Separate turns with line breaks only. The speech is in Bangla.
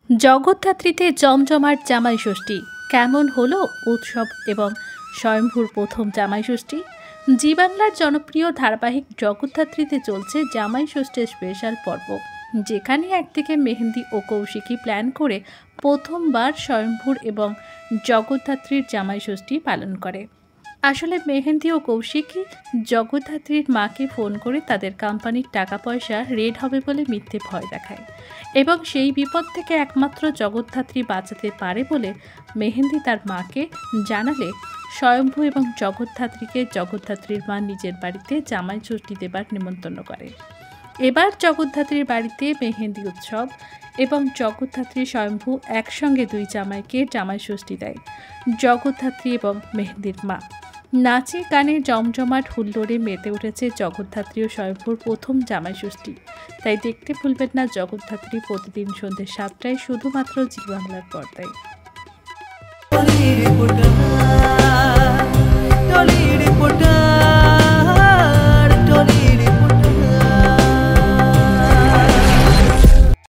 জগদ্ধাত্রীতে জমজমাট জামাই ষষ্ঠী কেমন হলো উৎসব এবং স্বয়ম্ভূর প্রথম জামাই ষষ্ঠী। জি বাংলার জনপ্রিয় ধারাবাহিক জগদ্ধাত্রীতে চলছে জামাই ষষ্ঠীর স্পেশাল পর্ব, যেখানে একদিকে মেহেন্দি ও কৌশিকী প্ল্যান করে প্রথমবার স্বয়ম্ভূর এবং জগদ্ধাত্রীর জামাই ষষ্ঠী পালন করে। আসলে মেহেন্দি ও কৌশিকী জগদ্ধাত্রীর মাকে ফোন করে তাদের কোম্পানির টাকা পয়সা রেড হবে বলে মিথ্যে ভয় দেখায় এবং সেই বিপদ থেকে একমাত্র জগদ্ধাত্রী বাঁচাতে পারে বলে মেহেন্দি তার মাকে জানালে স্বয়ম্ভু এবং জগদ্ধাত্রীকে জগদ্ধাত্রীর মা নিজের বাড়িতে জামাই ষষ্ঠী দেবার নিমন্ত্রণ করে। এবার জগদ্ধাত্রীর বাড়িতে মেহেন্দি উৎসব এবং জগদ্ধাত্রী স্বয়ম্ভু একসঙ্গে দুই জামাইকে জামাই ষষ্ঠী দেয়। জগদ্ধাত্রী এবং মেহেন্দির মা নাচে গানে জমজমাট হুল্লোড়ে মেতে উঠেছে জগদ্ধাত্রী ও স্বয়ম্ভুর প্রথম জামাই ষষ্ঠী। তাই দেখতে ভুলবেন না জগদ্ধাত্রী প্রতিদিন সন্ধ্যে 7টায় শুধুমাত্র জি বাংলার পর্দায়।